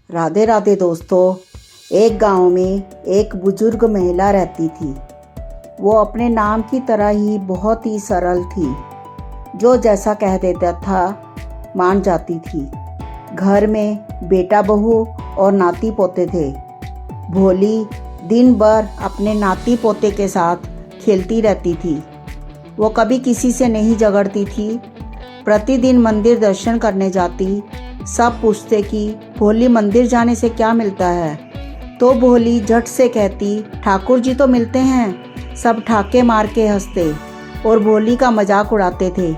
राधे राधे दोस्तों। एक गांव में एक बुजुर्ग महिला रहती थी। वो अपने नाम की तरह ही बहुत ही सरल थी। जो जैसा कह देता था मान जाती थी। घर में बेटा बहू और नाती पोते थे। भोली दिन भर अपने नाती पोते के साथ खेलती रहती थी। वो कभी किसी से नहीं झगड़ती थी। प्रतिदिन मंदिर दर्शन करने जाती। सब पूछते कि भोली मंदिर जाने से क्या मिलता है, तो भोली झट से कहती ठाकुर जी तो मिलते हैं। सब ठाके मार के हंसते और भोली का मजाक उड़ाते थे,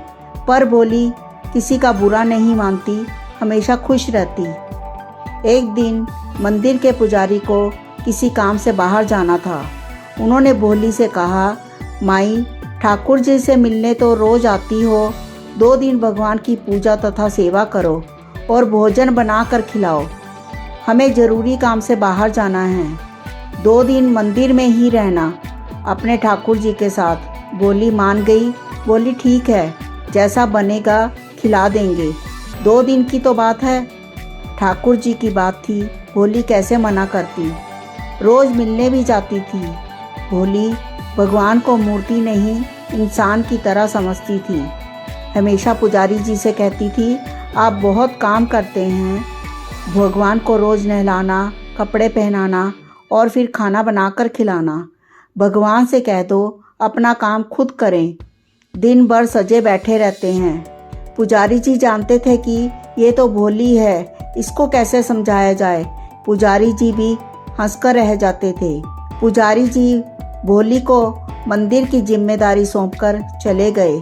पर भोली किसी का बुरा नहीं मानती, हमेशा खुश रहती। एक दिन मंदिर के पुजारी को किसी काम से बाहर जाना था। उन्होंने भोली से कहा, माई ठाकुर जी से मिलने तो रोज आती हो, 2 दिन भगवान की पूजा तथा सेवा करो और भोजन बनाकर खिलाओ। हमें ज़रूरी काम से बाहर जाना है, 2 दिन मंदिर में ही रहना अपने ठाकुर जी के साथ। भोली मान गई। बोली ठीक है, जैसा बनेगा खिला देंगे, 2 दिन की तो बात है। ठाकुर जी की बात थी, भोली कैसे मना करती। रोज़ मिलने भी जाती थी। भोली भगवान को मूर्ति नहीं इंसान की तरह समझती थी। हमेशा पुजारी जी से कहती थी, आप बहुत काम करते हैं, भगवान को रोज़ नहलाना, कपड़े पहनाना और फिर खाना बनाकर खिलाना। भगवान से कह दो अपना काम खुद करें। दिन भर सजे बैठे रहते हैं। पुजारी जी जानते थे कि ये तो भोली है, इसको कैसे समझाया जाए। पुजारी जी भी हंसकर रह जाते थे। पुजारी जी भोली को मंदिर की जिम्मेदारी सौंपकर चले गए।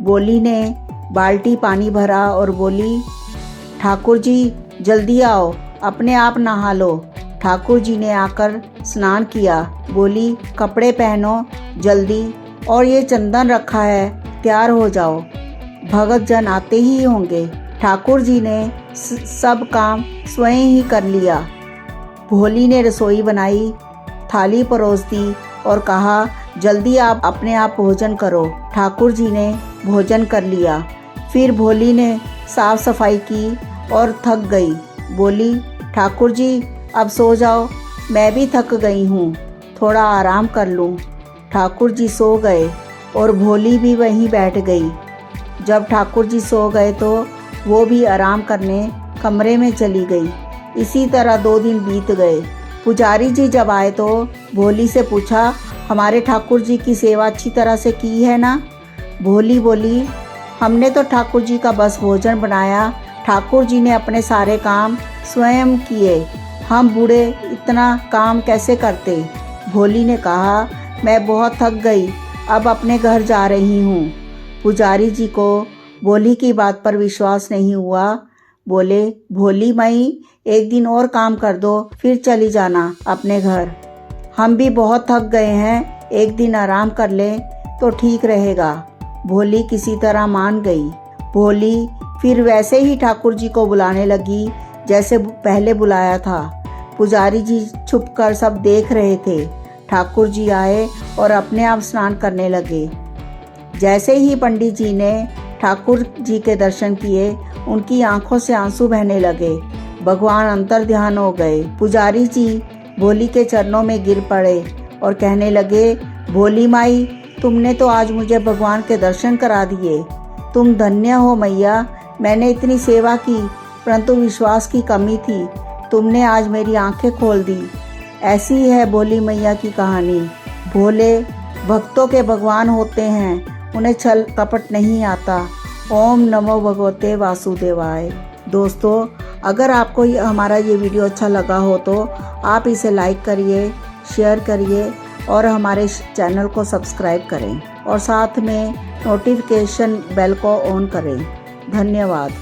भोली ने बाल्टी पानी भरा और बोली, ठाकुर जी जल्दी आओ, अपने आप नहा लो। ठाकुर जी ने आकर स्नान किया। बोली, कपड़े पहनो जल्दी, और ये चंदन रखा है, तैयार हो जाओ, भगत जन आते ही होंगे। ठाकुर जी ने सब काम स्वयं ही कर लिया। भोली ने रसोई बनाई, थाली परोस दी और कहा, जल्दी आप अपने आप भोजन करो। ठाकुर जी ने भोजन कर लिया। फिर भोली ने साफ सफाई की और थक गई। बोली, ठाकुर जी अब सो जाओ, मैं भी थक गई हूँ, थोड़ा आराम कर लूँ। ठाकुर जी सो गए और भोली भी वहीं बैठ गई। जब ठाकुर जी सो गए तो वो भी आराम करने कमरे में चली गई। इसी तरह 2 दिन बीत गए। पुजारी जी जब आए तो भोली से पूछा, हमारे ठाकुर जी की सेवा अच्छी तरह से की है ना। भोली बोली, हमने तो ठाकुर जी का बस भोजन बनाया, ठाकुर जी ने अपने सारे काम स्वयं किए, हम बूढ़े इतना काम कैसे करते। भोली ने कहा, मैं बहुत थक गई, अब अपने घर जा रही हूँ। पुजारी जी को भोली की बात पर विश्वास नहीं हुआ। बोले, भोली माई एक दिन और काम कर दो, फिर चली जाना अपने घर। हम भी बहुत थक गए हैं, एक दिन आराम कर ले तो ठीक रहेगा। भोली किसी तरह मान गई। भोली फिर वैसे ही ठाकुर जी को बुलाने लगी जैसे पहले बुलाया था। पुजारी जी छुपकर सब देख रहे थे। ठाकुर जी आए और अपने आप स्नान करने लगे। जैसे ही पंडित जी ने ठाकुर जी के दर्शन किए, उनकी आंखों से आंसू बहने लगे। भगवान अंतर ध्यान हो गए। पुजारी जी भोली के चरणों में गिर पड़े और कहने लगे, भोली माई तुमने तो आज मुझे भगवान के दर्शन करा दिए, तुम धन्य हो मैया। मैंने इतनी सेवा की परंतु विश्वास की कमी थी, तुमने आज मेरी आंखें खोल दी। ऐसी है भोली मैया की कहानी। भोले भक्तों के भगवान होते हैं, उन्हें छल कपट नहीं आता। ओम नमो भगवते वासुदेवाय। दोस्तों, अगर आपको हमारा ये वीडियो अच्छा लगा हो तो आप इसे लाइक करिए, शेयर करिए और हमारे चैनल को सब्सक्राइब करें और साथ में नोटिफिकेशन बेल को ऑन करें। धन्यवाद।